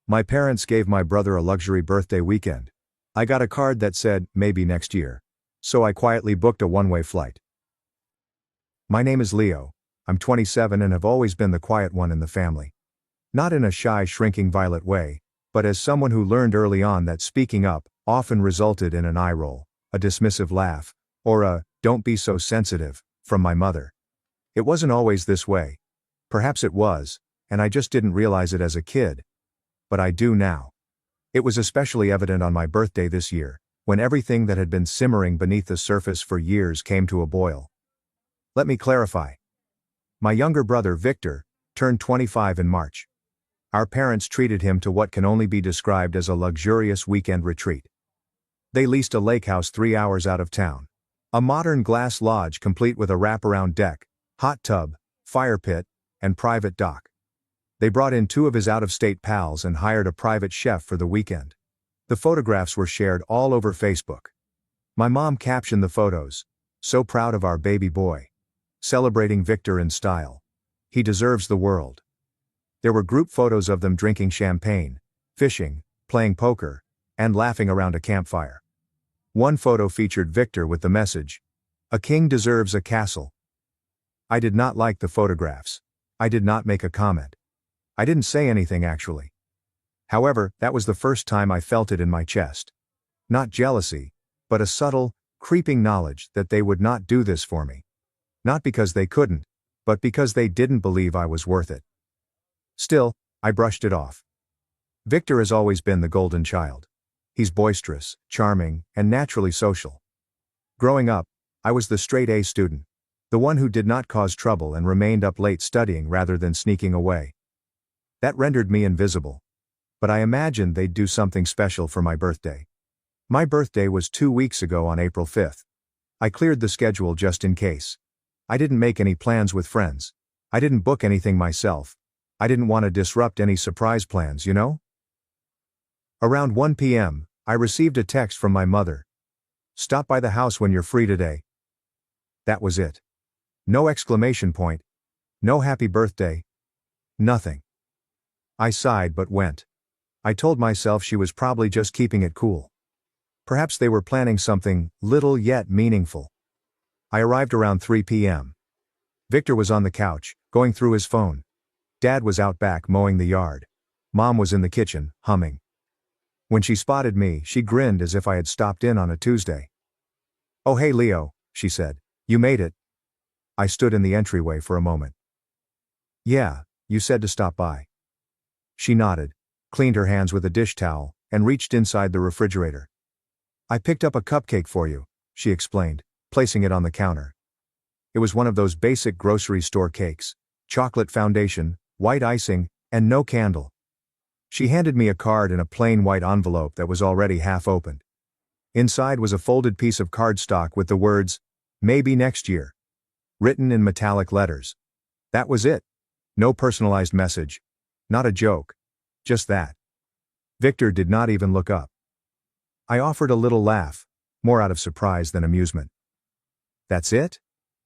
My parents gave my brother a luxury birthday weekend. I got a card that said, maybe next year. So I quietly booked a one-way flight. My name is Leo. I'm 27 and have always been the quiet one in the family. Not in a shy, shrinking violet way, but as someone who learned early on that speaking up often resulted in an eye roll, a dismissive laugh, or a, "don't be so sensitive," from my mother. It wasn't always this way. Perhaps it was, and I just didn't realize it as a kid. But I do now. It was especially evident on my birthday this year, when everything that had been simmering beneath the surface for years came to a boil. Let me clarify. My younger brother, Victor, turned 25 in March. Our parents treated him to what can only be described as a luxurious weekend retreat. They leased a lake house 3 hours out of town. A modern glass lodge complete with a wraparound deck, hot tub, fire pit, and private dock. They brought in 2 of his out-of-state pals and hired a private chef for the weekend. The photographs were shared all over Facebook. My mom captioned the photos, "So proud of our baby boy. Celebrating Victor in style. He deserves the world." There were group photos of them drinking champagne, fishing, playing poker, and laughing around a campfire. One photo featured Victor with the message, "A king deserves a castle." I did not like the photographs. I did not make a comment. I didn't say anything actually. However, that was the first time I felt it in my chest. Not jealousy, but a subtle, creeping knowledge that they would not do this for me. Not because they couldn't, but because they didn't believe I was worth it. Still, I brushed it off. Victor has always been the golden child. He's boisterous, charming, and naturally social. Growing up, I was the straight A student, the one who did not cause trouble and remained up late studying rather than sneaking away. That rendered me invisible. But I imagined they'd do something special for my birthday. My birthday was 2 weeks ago on April 5th. I cleared the schedule just in case. I didn't make any plans with friends. I didn't book anything myself. I didn't want to disrupt any surprise plans, you know? Around 1 p.m., I received a text from my mother. "Stop by the house when you're free today." That was it. No exclamation point. No happy birthday. Nothing. I sighed but went. I told myself she was probably just keeping it cool. Perhaps they were planning something little yet meaningful. I arrived around 3 p.m. Victor was on the couch, going through his phone. Dad was out back mowing the yard. Mom was in the kitchen, humming. When she spotted me, she grinned as if I had stopped in on a Tuesday. "Oh hey Leo," she said. "You made it." I stood in the entryway for a moment. "Yeah, you said to stop by." She nodded, cleaned her hands with a dish towel, and reached inside the refrigerator. "I picked up a cupcake for you," she explained, placing it on the counter. It was one of those basic grocery store cakes. Chocolate foundation, white icing, and no candle. She handed me a card in a plain white envelope that was already half opened. Inside was a folded piece of cardstock with the words, "Maybe next year," written in metallic letters. That was it. No personalized message. Not a joke. Just that. Victor did not even look up. I offered a little laugh, more out of surprise than amusement. "That's it?"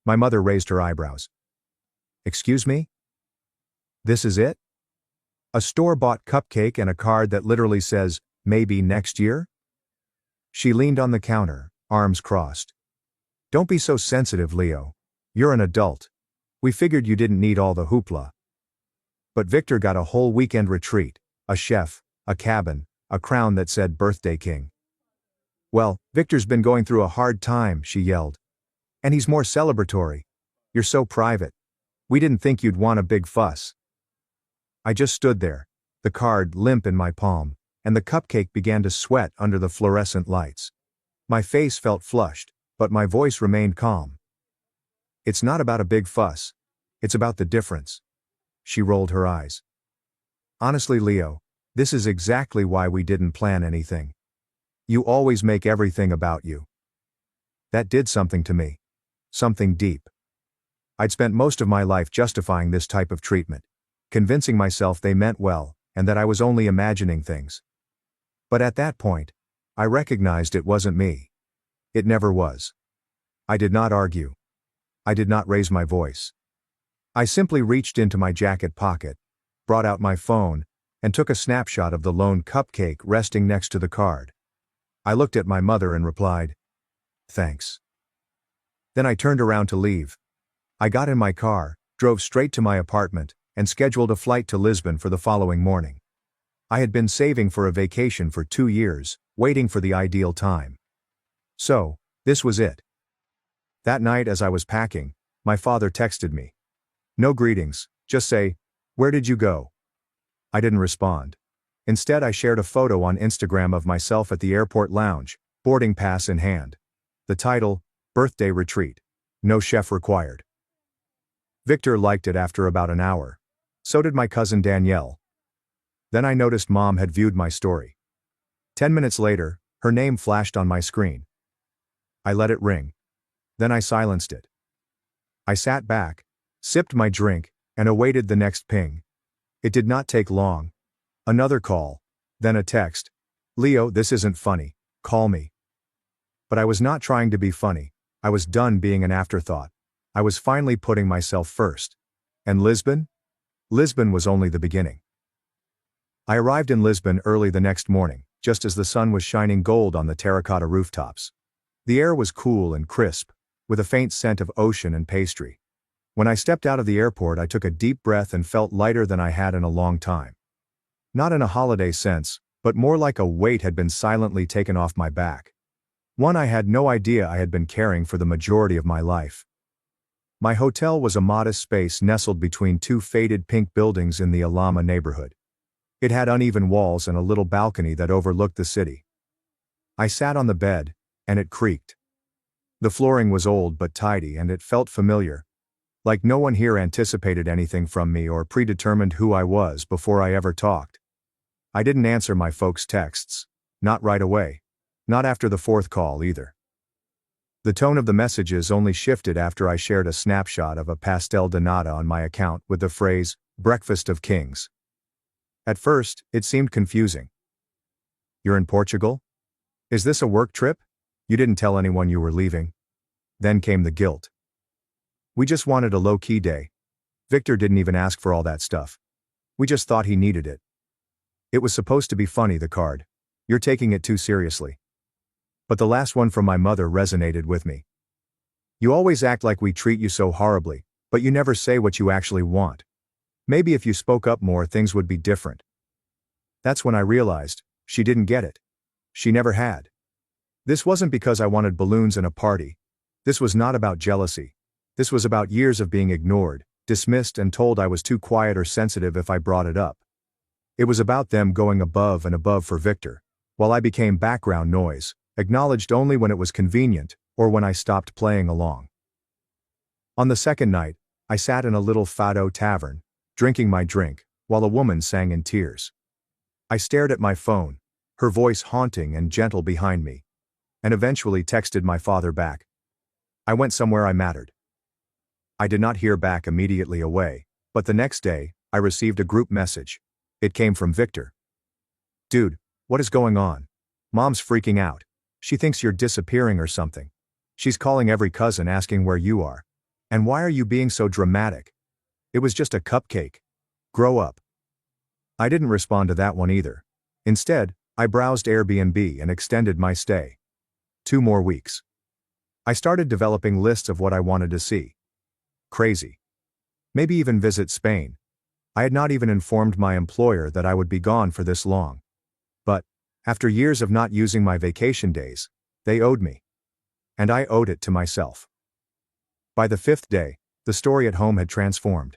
My mother raised her eyebrows. "Excuse me? This is it? A store-bought cupcake and a card that literally says, 'Maybe next year'?" She leaned on the counter, arms crossed. "Don't be so sensitive, Leo. You're an adult. We figured you didn't need all the hoopla." But Victor got a whole weekend retreat, a chef, a cabin, a crown that said Birthday King. "Well, Victor's been going through a hard time," she yelled. "And he's more celebratory. You're so private. We didn't think you'd want a big fuss." I just stood there, the card limp in my palm, and the cupcake began to sweat under the fluorescent lights. My face felt flushed, but my voice remained calm. "It's not about a big fuss. It's about the difference." She rolled her eyes. "Honestly, Leo, this is exactly why we didn't plan anything. You always make everything about you." That did something to me. Something deep. I'd spent most of my life justifying this type of treatment, convincing myself they meant well, and that I was only imagining things. But at that point, I recognized it wasn't me. It never was. I did not argue. I did not raise my voice. I simply reached into my jacket pocket, brought out my phone, and took a snapshot of the lone cupcake resting next to the card. I looked at my mother and replied, "Thanks." Then I turned around to leave. I got in my car, drove straight to my apartment, and scheduled a flight to Lisbon for the following morning. I had been saving for a vacation for 2 years, waiting for the ideal time. So, this was it. That night as I was packing, my father texted me. "No greetings, just say, 'Where did you go?'" I didn't respond. Instead, I shared a photo on Instagram of myself at the airport lounge, boarding pass in hand. The title, "Birthday Retreat. No chef required." Victor liked it after about an hour. So did my cousin Danielle. Then I noticed Mom had viewed my story. 10 minutes later, her name flashed on my screen. I let it ring. Then I silenced it. I sat back, sipped my drink, and awaited the next ping. It did not take long. Another call, then a text. "Leo, this isn't funny, call me." But I was not trying to be funny. I was done being an afterthought. I was finally putting myself first. And Lisbon? Lisbon was only the beginning. I arrived in Lisbon early the next morning, just as the sun was shining gold on the terracotta rooftops. The air was cool and crisp, with a faint scent of ocean and pastry. When I stepped out of the airport, I took a deep breath and felt lighter than I had in a long time. Not in a holiday sense, but more like a weight had been silently taken off my back. One I had no idea I had been carrying for the majority of my life. My hotel was a modest space nestled between 2 faded pink buildings in the Alhama neighborhood. It had uneven walls and a little balcony that overlooked the city. I sat on the bed, and it creaked. The flooring was old but tidy, and it felt familiar. Like no one here anticipated anything from me or predetermined who I was before I ever talked. I didn't answer my folks' texts. Not right away. Not after the 4th call either. The tone of the messages only shifted after I shared a snapshot of a pastel de nata on my account with the phrase, "Breakfast of Kings." At first, it seemed confusing. "You're in Portugal? Is this a work trip? You didn't tell anyone you were leaving." Then came the guilt. "We just wanted a low-key day. Victor didn't even ask for all that stuff. We just thought he needed it." It was supposed to be funny, the card. "You're taking it too seriously." But the last one from my mother resonated with me. "You always act like we treat you so horribly, but you never say what you actually want. Maybe if you spoke up more, things would be different." That's when I realized, she didn't get it. She never had. This wasn't because I wanted balloons and a party. This was not about jealousy. This was about years of being ignored, dismissed, and told I was too quiet or sensitive if I brought it up. It was about them going above and above for Victor, while I became background noise, acknowledged only when it was convenient, or when I stopped playing along. On the second night, I sat in a little fado tavern, drinking my drink, while a woman sang in tears. I stared at my phone, her voice haunting and gentle behind me, and eventually texted my father back. I went somewhere I mattered. I did not hear back immediately away, but the next day, I received a group message. It came from Victor. "Dude, what is going on? Mom's freaking out. She thinks you're disappearing or something. She's calling every cousin asking where you are. And why are you being so dramatic? It was just a cupcake. Grow up." I didn't respond to that one either. Instead, I browsed Airbnb and extended my stay. 2 more weeks. I started developing lists of what I wanted to see. Crazy. Maybe even visit Spain. I had not even informed my employer that I would be gone for this long. But, after years of not using my vacation days, they owed me. And I owed it to myself. By the 5th day, the story at home had transformed.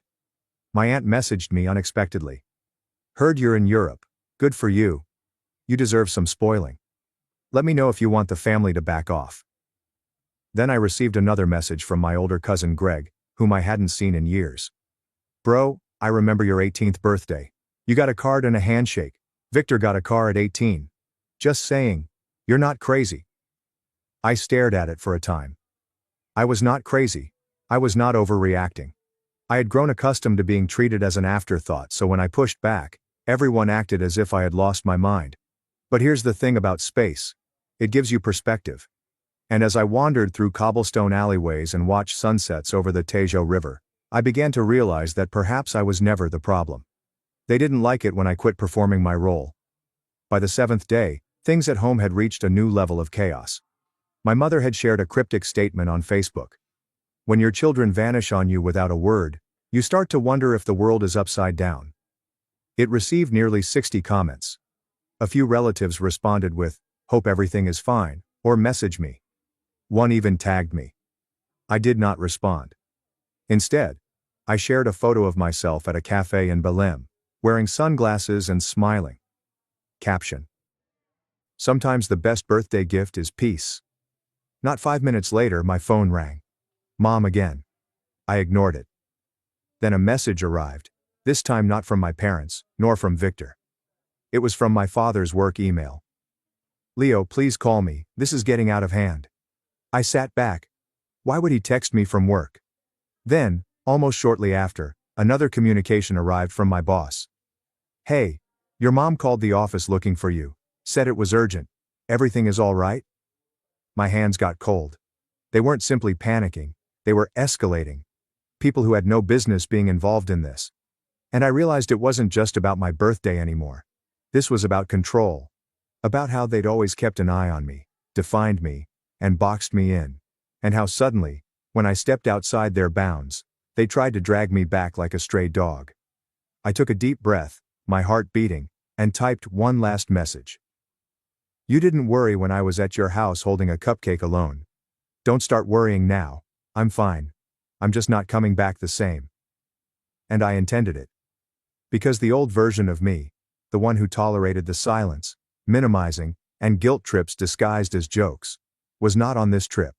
My aunt messaged me unexpectedly. "Heard you're in Europe. Good for you. You deserve some spoiling. Let me know if you want the family to back off." Then I received another message from my older cousin Greg, whom I hadn't seen in years. "Bro, I remember your 18th birthday. You got a card and a handshake. Victor got a car at 18. Just saying, you're not crazy." I stared at it for a time. I was not crazy. I was not overreacting. I had grown accustomed to being treated as an afterthought, so when I pushed back, everyone acted as if I had lost my mind. But here's the thing about space. It gives you perspective. And as I wandered through cobblestone alleyways and watched sunsets over the Tejo River, I began to realize that perhaps I was never the problem. They didn't like it when I quit performing my role. By the 7th day, things at home had reached a new level of chaos. My mother had shared a cryptic statement on Facebook. When your children vanish on you without a word, you start to wonder if the world is upside down. It received nearly 60 comments. A few relatives responded with, "Hope everything is fine," or "message me." One even tagged me. I did not respond. Instead, I shared a photo of myself at a cafe in Belém, wearing sunglasses and smiling. Caption: Sometimes the best birthday gift is peace. Not 5 minutes later, my phone rang. Mom again. I ignored it. Then a message arrived, this time not from my parents, nor from Victor. It was from my father's work email. "Leo, please call me, this is getting out of hand." I sat back. Why would he text me from work? Then, almost shortly after, another communication arrived from my boss. "Hey, your mom called the office looking for you, said it was urgent. Everything is all right?" My hands got cold. They weren't simply panicking, they were escalating. People who had no business being involved in this. And I realized it wasn't just about my birthday anymore. This was about control. About how they'd always kept an eye on me, defined me, and boxed me in. And how suddenly, when I stepped outside their bounds, they tried to drag me back like a stray dog. I took a deep breath, my heart beating, and typed one last message. "You didn't worry when I was at your house holding a cupcake alone. Don't start worrying now. I'm fine. I'm just not coming back the same." And I intended it. Because the old version of me, the one who tolerated the silence, minimizing, and guilt trips disguised as jokes, was not on this trip.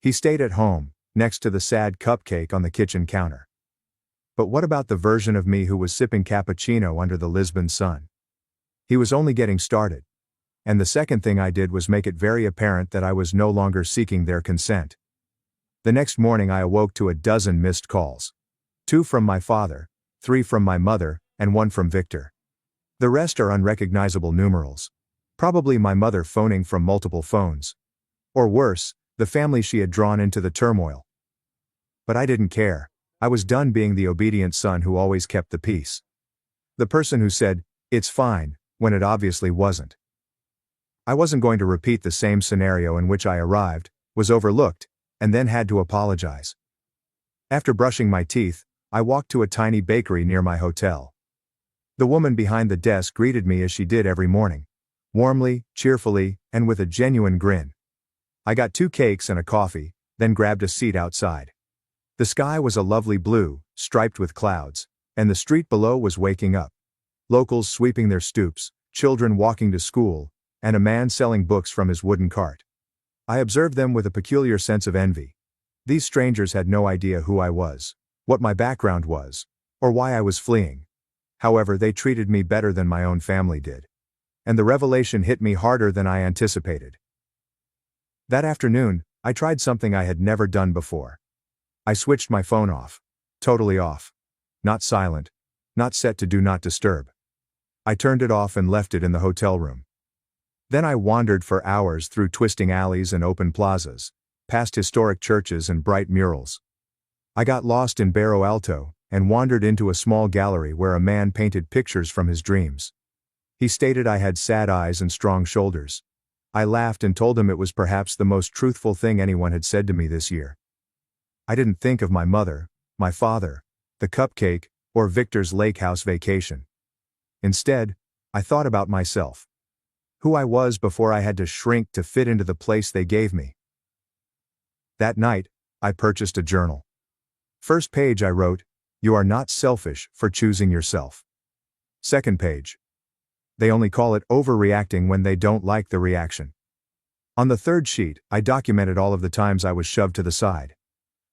He stayed at home, next to the sad cupcake on the kitchen counter. But what about the version of me who was sipping cappuccino under the Lisbon sun? He was only getting started. And the second thing I did was make it very apparent that I was no longer seeking their consent. The next morning I awoke to a dozen missed calls. 2 from my father, 3 from my mother, and 1 from Victor. The rest are unrecognizable numerals. Probably my mother phoning from multiple phones. Or worse, the family she had drawn into the turmoil. But I didn't care. I was done being the obedient son who always kept the peace. The person who said, "It's fine," when it obviously wasn't. I wasn't going to repeat the same scenario in which I arrived, was overlooked, and then had to apologize. After brushing my teeth, I walked to a tiny bakery near my hotel. The woman behind the desk greeted me as she did every morning. Warmly, cheerfully, and with a genuine grin. I got 2 cakes and a coffee, then grabbed a seat outside. The sky was a lovely blue, striped with clouds, and the street below was waking up. Locals sweeping their stoops, children walking to school, and a man selling books from his wooden cart. I observed them with a peculiar sense of envy. These strangers had no idea who I was, what my background was, or why I was fleeing. However, they treated me better than my own family did. And the revelation hit me harder than I anticipated. That afternoon, I tried something I had never done before. I switched my phone off. Totally off. Not silent. Not set to do not disturb. I turned it off and left it in the hotel room. Then I wandered for hours through twisting alleys and open plazas, past historic churches and bright murals. I got lost in Barro Alto, and wandered into a small gallery where a man painted pictures from his dreams. He stated I had sad eyes and strong shoulders. I laughed and told him it was perhaps the most truthful thing anyone had said to me this year. I didn't think of my mother, my father, the cupcake, or Victor's lake house vacation. Instead, I thought about myself. Who I was before I had to shrink to fit into the place they gave me. That night, I purchased a journal. First page I wrote, "You are not selfish for choosing yourself." Second page. They only call it overreacting when they don't like the reaction. On the third sheet, I documented all of the times I was shoved to the side.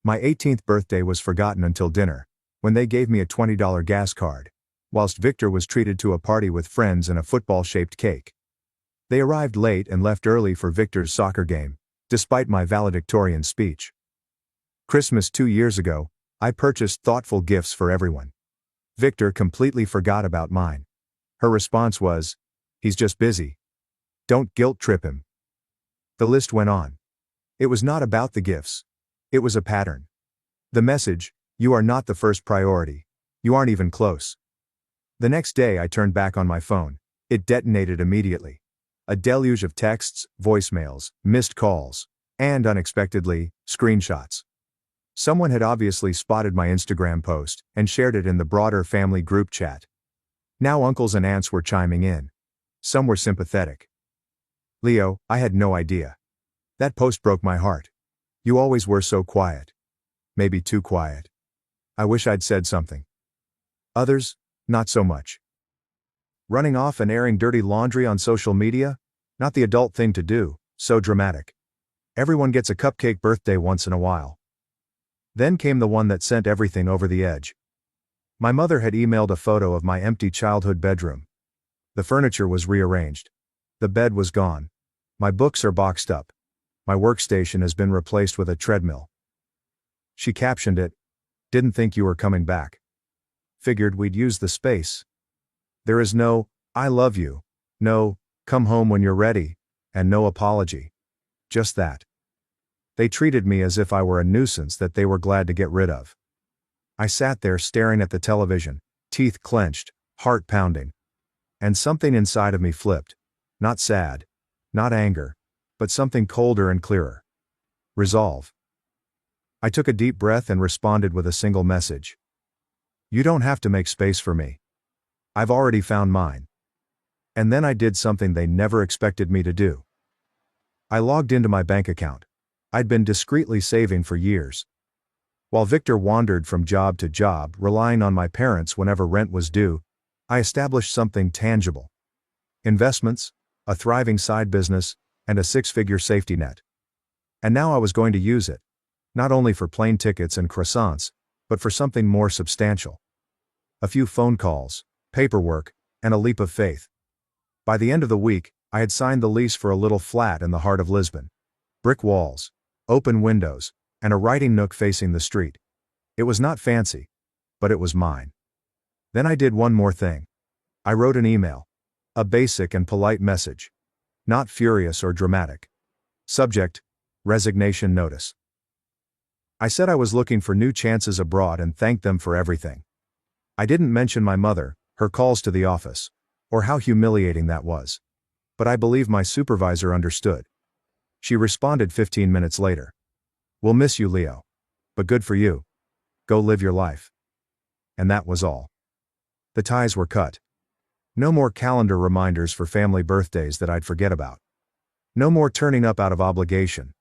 My 18th birthday was forgotten until dinner, when they gave me a $20 gas card, whilst Victor was treated to a party with friends and a football-shaped cake. They arrived late and left early for Victor's soccer game, despite my valedictorian speech. Christmas 2 years ago, I purchased thoughtful gifts for everyone. Victor completely forgot about mine. Her response was, "He's just busy. Don't guilt trip him." The list went on. It was not about the gifts. It was a pattern. The message, "You are not the first priority. You aren't even close." The next day I turned back on my phone. It detonated immediately. A deluge of texts, voicemails, missed calls, and unexpectedly, screenshots. Someone had obviously spotted my Instagram post and shared it in the broader family group chat. Now uncles and aunts were chiming in. Some were sympathetic. "Leo, I had no idea. That post broke my heart. You always were so quiet. Maybe too quiet. I wish I'd said something." Others, not so much. Running off and airing dirty laundry on social media? Not the adult thing to do, so dramatic. Everyone gets a cupcake birthday once in a while. Then came the one that sent everything over the edge. My mother had emailed a photo of my empty childhood bedroom. The furniture was rearranged. The bed was gone. My books are boxed up. My workstation has been replaced with a treadmill. She captioned it, "Didn't think you were coming back. Figured we'd use the space." There is no, "I love you," no, "come home when you're ready," and no apology. Just that. They treated me as if I were a nuisance that they were glad to get rid of. I sat there staring at the television, teeth clenched, heart pounding. And something inside of me flipped. Not sad, not anger, but something colder and clearer. Resolve. I took a deep breath and responded with a single message. "You don't have to make space for me. I've already found mine." And then I did something they never expected me to do. I logged into my bank account. I'd been discreetly saving for years. While Victor wandered from job to job, relying on my parents whenever rent was due, I established something tangible. Investments, a thriving side business, and a six-figure safety net. And now I was going to use it, not only for plane tickets and croissants, but for something more substantial. A few phone calls, paperwork, and a leap of faith. By the end of the week, I had signed the lease for a little flat in the heart of Lisbon. Brick walls, open windows, and a writing nook facing the street. It was not fancy, but it was mine. Then I did one more thing. I wrote an email. A basic and polite message. Not furious or dramatic. Subject: resignation notice. I said I was looking for new chances abroad and thanked them for everything. I didn't mention my mother, her calls to the office, or how humiliating that was. But I believe my supervisor understood. She responded 15 minutes later. "We'll miss you, Leo. But good for you. Go live your life." And that was all. The ties were cut. No more calendar reminders for family birthdays that I'd forget about. No more turning up out of obligation.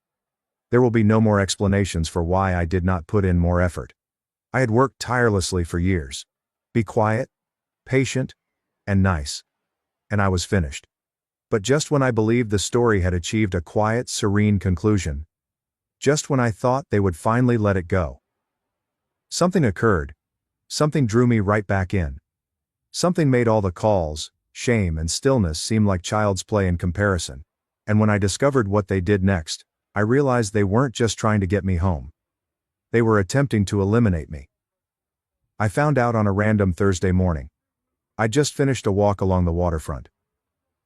There will be no more explanations for why I did not put in more effort. I had worked tirelessly for years. Be quiet, patient, and nice. And I was finished. But just when I believed the story had achieved a quiet, serene conclusion, just when I thought they would finally let it go, something occurred. Something drew me right back in. Something made all the calls, shame, and stillness seem like child's play in comparison. And when I discovered what they did next, I realized they weren't just trying to get me home. They were attempting to eliminate me. I found out on a random Thursday morning. I'd just finished a walk along the waterfront.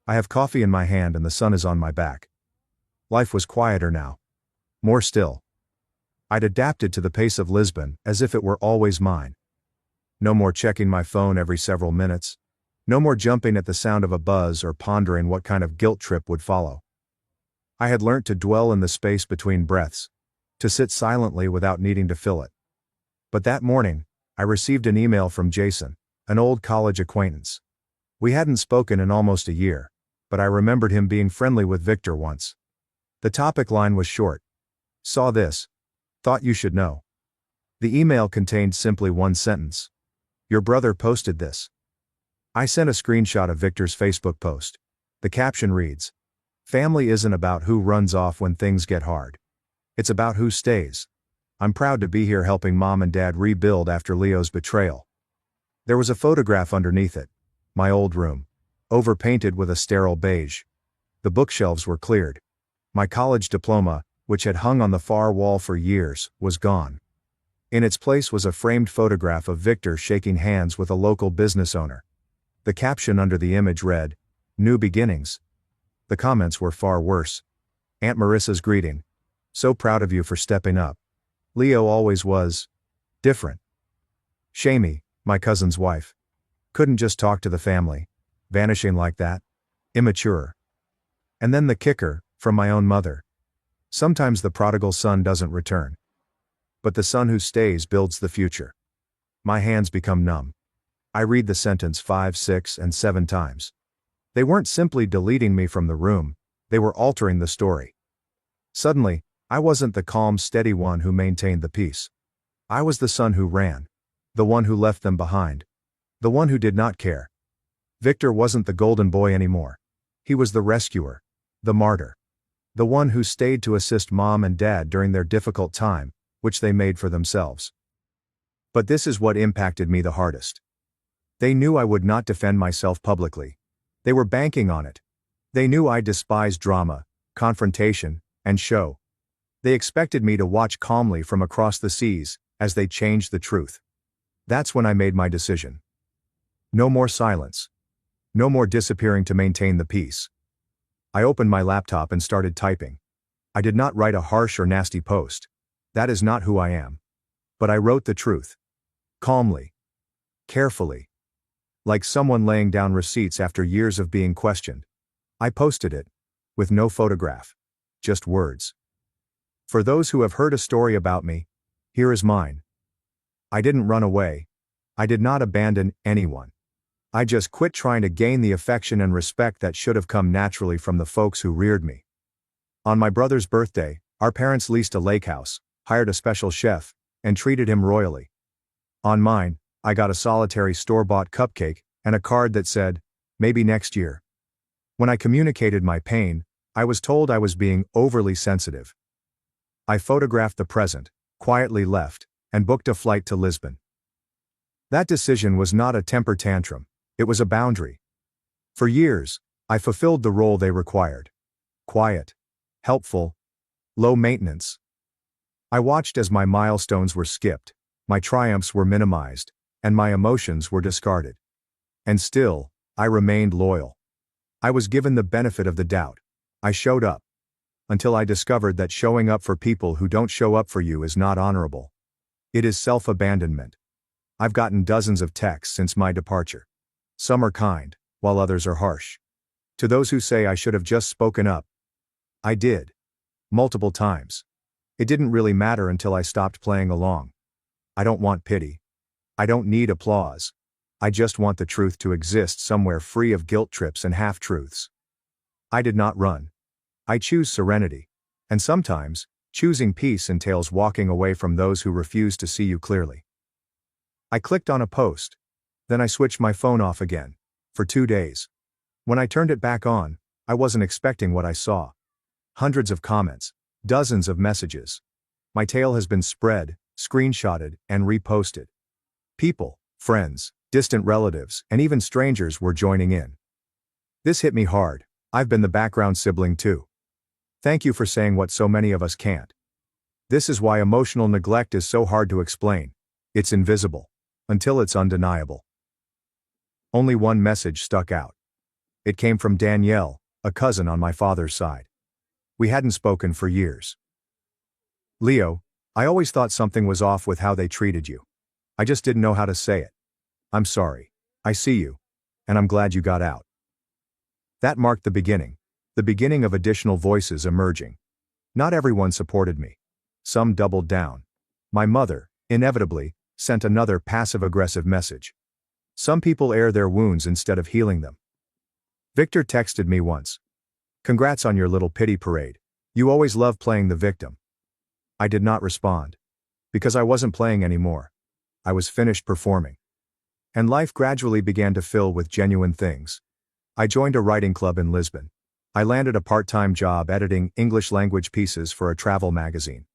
I have coffee in my hand and the sun is on my back. Life was quieter now. More still. I'd adapted to the pace of Lisbon as if it were always mine. No more checking my phone every several minutes. No more jumping at the sound of a buzz or pondering what kind of guilt trip would follow. I had learnt to dwell in the space between breaths, to sit silently without needing to fill it. But that morning, I received an email from Jason, an old college acquaintance. We hadn't spoken in almost a year, but I remembered him being friendly with Victor once. The topic line was short. "Saw this. Thought you should know." The email contained simply one sentence. "Your brother posted this." I sent a screenshot of Victor's Facebook post. The caption reads, "Family isn't about who runs off when things get hard. It's about who stays. I'm proud to be here helping Mom and Dad rebuild after Leo's betrayal." There was a photograph underneath it. My old room. Overpainted with a sterile beige. The bookshelves were cleared. My college diploma, which had hung on the far wall for years, was gone. In its place was a framed photograph of Victor shaking hands with a local business owner. The caption under the image read, "New beginnings." The comments were far worse. Aunt Marissa's greeting. "So proud of you for stepping up. Leo always was different." Shamey, my cousin's wife. Couldn't just talk to the family. Vanishing like that. Immature. And then the kicker, from my own mother. Sometimes the prodigal son doesn't return. But the son who stays builds the future. My hands become numb. I read the sentence 5, 6, and 7 times. They weren't simply deleting me from the room, they were altering the story. Suddenly, I wasn't the calm, steady one who maintained the peace. I was the son who ran. The one who left them behind. The one who did not care. Victor wasn't the golden boy anymore. He was the rescuer. The martyr. The one who stayed to assist mom and dad during their difficult time, which they made for themselves. But this is what impacted me the hardest. They knew I would not defend myself publicly. They were banking on it. They knew I despised drama, confrontation, and show. They expected me to watch calmly from across the seas, as they changed the truth. That's when I made my decision. No more silence. No more disappearing to maintain the peace. I opened my laptop and started typing. I did not write a harsh or nasty post. That is not who I am. But I wrote the truth. Calmly. Carefully. Like someone laying down receipts after years of being questioned. I posted it. With no photograph. Just words. For those who have heard a story about me, here is mine. I didn't run away. I did not abandon anyone. I just quit trying to gain the affection and respect that should have come naturally from the folks who reared me. On my brother's birthday, our parents leased a lake house, hired a special chef, and treated him royally. On mine, I got a solitary store-bought cupcake and a card that said, "Maybe next year." When I communicated my pain, I was told I was being overly sensitive. I photographed the present, quietly left, and booked a flight to Lisbon. That decision was not a temper tantrum, it was a boundary. For years, I fulfilled the role they required. Quiet, helpful, low maintenance. I watched as my milestones were skipped, my triumphs were minimized, and my emotions were discarded. And still, I remained loyal. I was given the benefit of the doubt. I showed up. Until I discovered that showing up for people who don't show up for you is not honorable. It is self-abandonment. I've gotten dozens of texts since my departure. Some are kind, while others are harsh. To those who say I should have just spoken up, I did. Multiple times. It didn't really matter until I stopped playing along. I don't want pity. I don't need applause. I just want the truth to exist somewhere free of guilt trips and half-truths. I did not run. I choose serenity. And sometimes, choosing peace entails walking away from those who refuse to see you clearly. I clicked on a post. Then I switched my phone off again. For 2 days. When I turned it back on, I wasn't expecting what I saw. Hundreds of comments. Dozens of messages. My tale has been spread, screenshotted, and reposted. People, friends, distant relatives, and even strangers were joining in. This hit me hard. I've been the background sibling too. Thank you for saying what so many of us can't. This is why emotional neglect is so hard to explain. It's invisible. Until it's undeniable. Only one message stuck out. It came from Danielle, a cousin on my father's side. We hadn't spoken for years. "Leo, I always thought something was off with how they treated you. I just didn't know how to say it. I'm sorry. I see you. And I'm glad you got out." That marked the beginning of additional voices emerging. Not everyone supported me. Some doubled down. My mother, inevitably, sent another passive-aggressive message. Some people air their wounds instead of healing them. Victor texted me once. "Congrats on your little pity parade. You always love playing the victim." I did not respond. Because I wasn't playing anymore. I was finished performing. And life gradually began to fill with genuine things. I joined a writing club in Lisbon. I landed a part-time job editing English-language pieces for a travel magazine.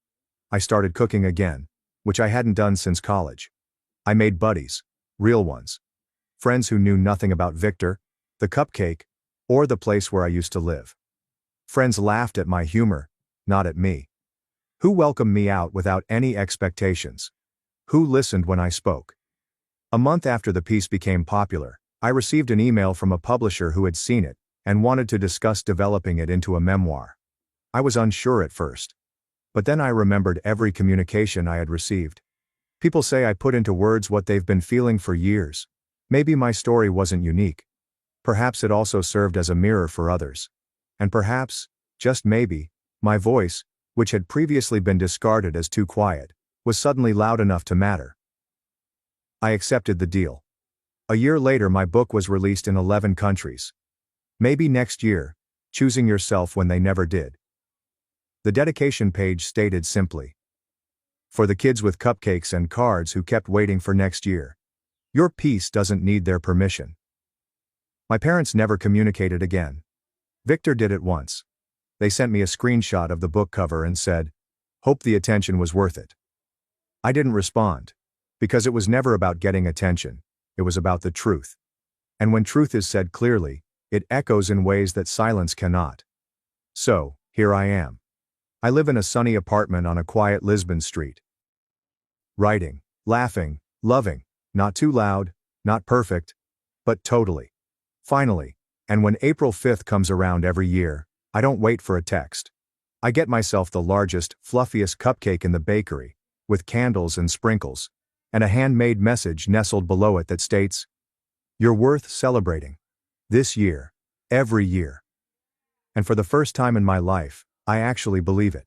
I started cooking again, which I hadn't done since college. I made buddies, real ones. Friends who knew nothing about Victor, the cupcake, or the place where I used to live. Friends laughed at my humor, not at me. Who welcomed me out without any expectations. Who listened when I spoke. A month after the piece became popular, I received an email from a publisher who had seen it and wanted to discuss developing it into a memoir. I was unsure at first. But then I remembered every communication I had received. People say I put into words what they've been feeling for years. Maybe my story wasn't unique. Perhaps it also served as a mirror for others. And perhaps, just maybe, my voice, which had previously been discarded as too quiet, was suddenly loud enough to matter. I accepted the deal. A year later, my book was released in 11 countries. Maybe next year, choosing yourself when they never did. The dedication page stated simply, for the kids with cupcakes and cards who kept waiting for next year. Your peace doesn't need their permission. My parents never communicated again. Victor did it once. They sent me a screenshot of the book cover and said, "Hope the attention was worth it." I didn't respond. Because it was never about getting attention, it was about the truth. And when truth is said clearly, it echoes in ways that silence cannot. So, here I am. I live in a sunny apartment on a quiet Lisbon street. Writing, laughing, loving, not too loud, not perfect, but totally. Finally, and when April 5th comes around every year, I don't wait for a text. I get myself the largest, fluffiest cupcake in the bakery, with candles and sprinkles, and a handmade message nestled below it that states, "You're worth celebrating. This year. Every year." And for the first time in my life, I actually believe it.